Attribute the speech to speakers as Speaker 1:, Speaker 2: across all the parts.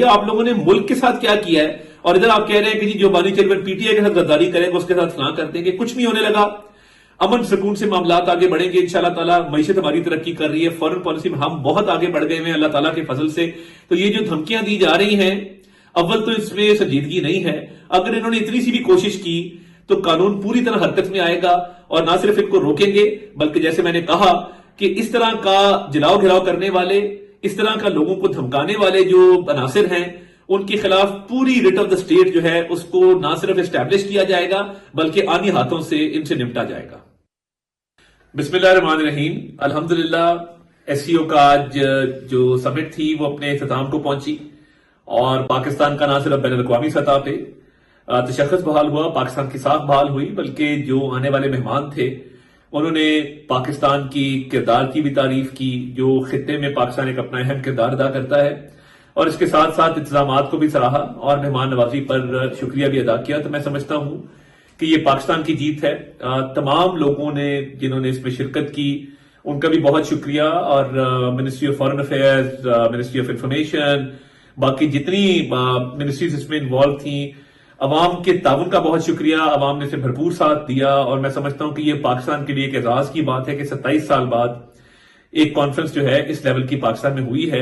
Speaker 1: آپ لوگوں نے ملک کے ساتھ کیا کیا ہے، اور ادھر آپ کہہ رہے ہیں کہ جی جو بانی چیئرمین پی ٹی آئی کے ساتھ غداری کرے گا اس کے ساتھ فلاں کر دیں گے، کچھ نہیں ہونے لگا۔ امن سکون سے معاملات آگے بڑھیں گے انشاءاللہ تعالیٰ، معیشت ہماری ترقی کر رہی ہے، فورن پالیسی میں ہم بہت آگے بڑھ گئے ہیں اللہ تعالیٰ کے فضل سے۔ تو یہ جو دھمکیاں دی جا رہی ہیں، اول تو اس میں سنجیدگی نہیں ہے، اگر انہوں نے اتنی سی بھی کوشش کی تو قانون پوری طرح حرکت میں آئے گا، اور نہ صرف ان کو روکیں گے بلکہ جیسے میں نے کہا کہ اس طرح کا جلاؤ گھراؤ کرنے والے، اس طرح کا لوگوں کو دھمکانے والے جو عناصر ہیں، ان کے خلاف پوری ریٹ آف دا اسٹیٹ جو ہے اس کو نہ صرف اسٹیبلش کیا جائے گا بلکہ آنی ہاتھوں سے ان سے نمٹا جائے گا۔ بسم اللہ الرحمن الرحیم۔ الحمدللہ ایس سی او کا آج جو سمٹ تھی وہ اپنے اختتام کو پہنچی، اور پاکستان کا نہ صرف بین الاقوامی سطح پہ تشخص بحال ہوا، پاکستان کی ساکھ بحال ہوئی، بلکہ جو آنے والے مہمان تھے انہوں نے پاکستان کی کردار کی بھی تعریف کی، جو خطے میں پاکستان ایک اپنا اہم کردار ادا کرتا ہے، اور اس کے ساتھ ساتھ انتظامات کو بھی سراہا اور مہمان نوازی پر شکریہ بھی ادا کیا۔ تو میں سمجھتا ہوں کہ یہ پاکستان کی جیت ہے۔ تمام لوگوں نے جنہوں نے اس میں شرکت کی ان کا بھی بہت شکریہ، اور ministry of foreign affairs, ministry of information, باقی جتنی منسٹریز اس میں انوالو تھیں، عوام کے تعاون کا بہت شکریہ۔ عوام نے اسے بھرپور ساتھ دیا، اور میں سمجھتا ہوں کہ یہ پاکستان کے لیے ایک اعزاز کی بات ہے کہ 27 سال بعد ایک کانفرنس جو ہے اس لیول کی پاکستان میں ہوئی ہے۔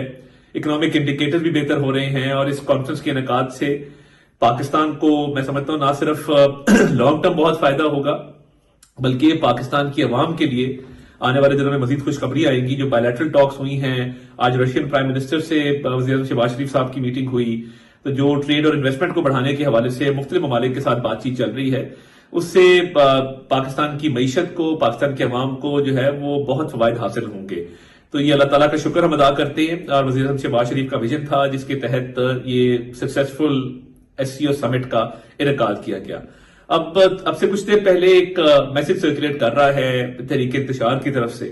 Speaker 1: اکنامک انڈیکیٹر بھی بہتر ہو رہے ہیں، اور اس کانفرنس کے انعقاد سے پاکستان کو میں سمجھتا ہوں نہ صرف لانگ ٹرم بہت فائدہ ہوگا بلکہ پاکستان کی عوام کے لیے آنے والے دنوں میں مزید خوشخبری آئے گی۔ جو بائیلیٹرل ٹاکس ہوئی ہیں، آج رشین پرائم منسٹر سے وزیر اعظم شہباز شریف صاحب کی میٹنگ ہوئی، تو جو ٹریڈ اور انویسٹمنٹ کو بڑھانے کے حوالے سے مختلف ممالک کے ساتھ بات چیت چل رہی ہے، اس سے پاکستان کی معیشت کو، پاکستان کے عوام کو جو ہے وہ بہت فوائد حاصل ہوں گے۔ تو یہ اللہ تعالیٰ کا شکر ہم ادا کرتے ہیں، اور وزیر اعظم شہباز شریف کا ویژن تھا جس کے تحت یہ سکسیسفل ایس سی او سمٹ کا انعقاد کیا گیا۔ اب سے کچھ دیر پہلے ایک میسج سرکولیٹ کر رہا ہے تحریک انتشار کی طرف سے،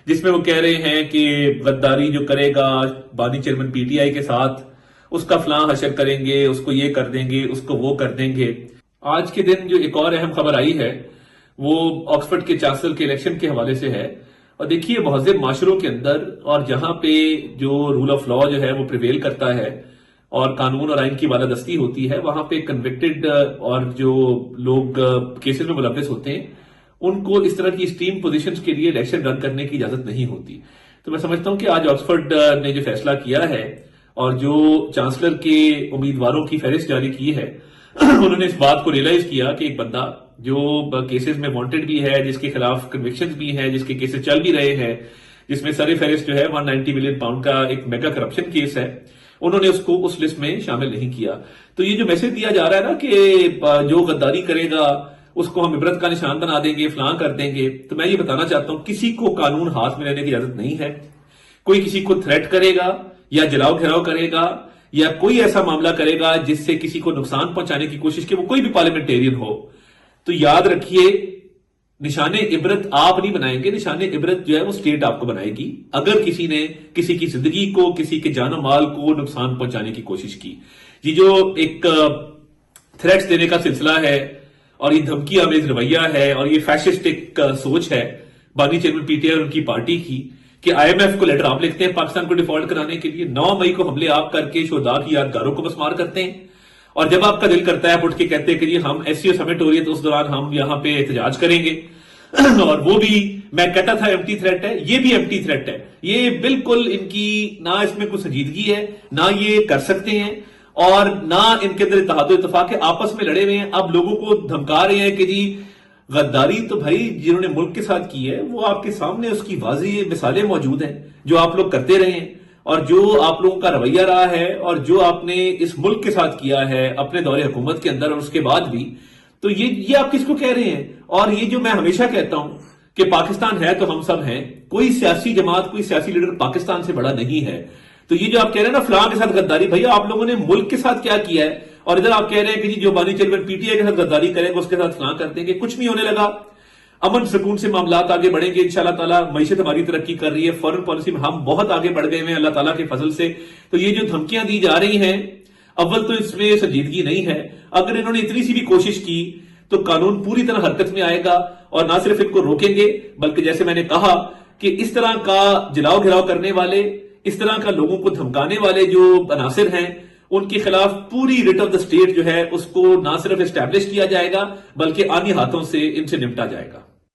Speaker 1: جس میں وہ کہہ رہے ہیں کہ غداری جو کرے گا بانی چیئرمین پی ٹی آئی کے ساتھ، اس کا فلاں حشر کریں گے، اس کو یہ کر دیں گے، اس کو وہ کر دیں گے۔ آج کے دن جو ایک اور اہم خبر آئی ہے وہ آکسفورڈ کے چانسلر کے الیکشن کے حوالے سے ہے، اور دیکھیے مہذب معاشروں کے اندر اور جہاں پہ جو رول آف لا جو ہے وہ پریویل کرتا ہے اور قانون اور آئین کی بالادستی ہوتی ہے، وہاں پہ کنوکٹڈ اور جو لوگ کیسز میں ملوث ہوتے ہیں ان کو اس طرح کی اسٹریم پوزیشنز کے لیے الیکشن رن کرنے کی اجازت نہیں ہوتی۔ تو میں سمجھتا ہوں کہ آج آکسفورڈ نے جو فیصلہ کیا ہے اور جو چانسلر کے امیدواروں کی فہرست جاری کی ہے، انہوں نے اس بات کو ریئلائز کیا کہ ایک بندہ جو کیسز میں وانٹڈ بھی ہے، جس کے خلاف کنوکشنز بھی ہیں، جس کے کیسز چل بھی رہے ہیں، جس میں سر فہرست جو ہے 190 ملین پاؤنڈ کا ایک میگا کرپشن کیس ہے، انہوں نے اس کو اس لسٹ میں شامل نہیں کیا۔ تو یہ جو میسج دیا جا رہا ہے نا کہ جو غداری کرے گا اس کو ہم عبرت کا نشان بنا دیں گے، فلاں کر دیں گے، تو میں یہ بتانا چاہتا ہوں کسی کو قانون ہاتھ میں لینے کی اجازت نہیں ہے۔ کوئی کسی کو تھریٹ کرے گا یا جلاؤ گھراؤ کرے گا یا کوئی ایسا معاملہ کرے گا جس سے کسی کو نقصان پہنچانے کی کوشش کی، وہ کوئی بھی پارلیمنٹیرین ہو، تو یاد رکھیے نشان عبرت آپ نہیں بنائیں گے، نشان عبرت جو ہے وہ اسٹیٹ آپ کو بنائے گی اگر کسی نے کسی کی زندگی کو، کسی کے جان و مال کو نقصان پہنچانے کی کوشش کی۔ یہ جو ایک تھریٹس دینے کا سلسلہ ہے اور یہ دھمکی آمیز رویہ ہے اور یہ فیشسٹک سوچ ہے بانی چیئرمین پی ٹی آئی اور ان کی پارٹی کی کہ آئی ایم ایف کو لیٹر آپ لکھتے ہیں پاکستان کو ڈیفالٹ کرانے کے لیے، 9 مئی کو حملے آپ کر کے شہداء کی یادگاروں کو مسمار کرتے ہیں، اور جب آپ کا دل کرتا ہے آپ اٹھ کے کہتے ہیں کہ ہم ایس سی او سمٹ ہو رہی ہے تو اس دوران ہم یہاں پہ احتجاج کریں گے، اور وہ بھی میں کہتا تھا ایمٹی تھریٹ ہے، یہ بھی ایمٹی تھریٹ ہے۔ یہ بالکل ان کی نہ اس میں کوئی سنجیدگی ہے، نہ یہ کر سکتے ہیں، اور نہ ان کے اندر اتحاد و اتفاق ہے، آپس میں لڑے ہوئے ہیں۔ اب لوگوں کو دھمکا رہے ہیں کہ جی غداری تو بھائی جنہوں نے ملک کے ساتھ کی ہے وہ آپ کے سامنے اس کی واضح مثالیں موجود ہیں جو آپ لوگ کرتے رہے ہیں، اور جو آپ لوگوں کا رویہ رہا ہے اور جو آپ نے اس ملک کے ساتھ کیا ہے اپنے دور حکومت کے اندر اور اس کے بعد بھی، تو یہ آپ کس کو کہہ رہے ہیں؟ اور یہ جو میں ہمیشہ کہتا ہوں کہ پاکستان ہے تو ہم سب ہیں، کوئی سیاسی جماعت، کوئی سیاسی لیڈر پاکستان سے بڑا نہیں ہے۔ تو یہ جو آپ کہہ رہے ہیں نا فلاں کے ساتھ غداری، بھیا آپ لوگوں نے ملک کے ساتھ کیا کیا ہے، اور ادھر آپ کہہ رہے ہیں کہ جی جو بانی چیئرمین پی ٹی آئی کے ساتھ غداری کرے گا اس کے ساتھ فلاں کر دیں گے، کچھ نہیں ہونے لگا۔ امن سکون سے معاملات آگے بڑھیں گے انشاءاللہ تعالیٰ، معیشت ہماری ترقی کر رہی ہے، فورن پالیسی میں ہم بہت آگے بڑھ گئے ہیں اللہ تعالیٰ کے فضل سے۔ تو یہ جو دھمکیاں دی جا رہی ہیں، اول تو اس میں سنجیدگی نہیں ہے، اگر انہوں نے اتنی سی بھی کوشش کی تو قانون پوری طرح حرکت میں آئے گا، اور نہ صرف ان کو روکیں گے بلکہ جیسے میں نے کہا کہ اس طرح کا جلاؤ گھراؤ کرنے والے، اس طرح کا لوگوں کو دھمکانے والے جو عناصر ہیں ان کے خلاف پوری ریٹ آف دا اسٹیٹ جو ہے اس کو نہ صرف اسٹیبلش کیا جائے گا بلکہ آنی ہاتھوں سے ان سے نمٹا جائے گا.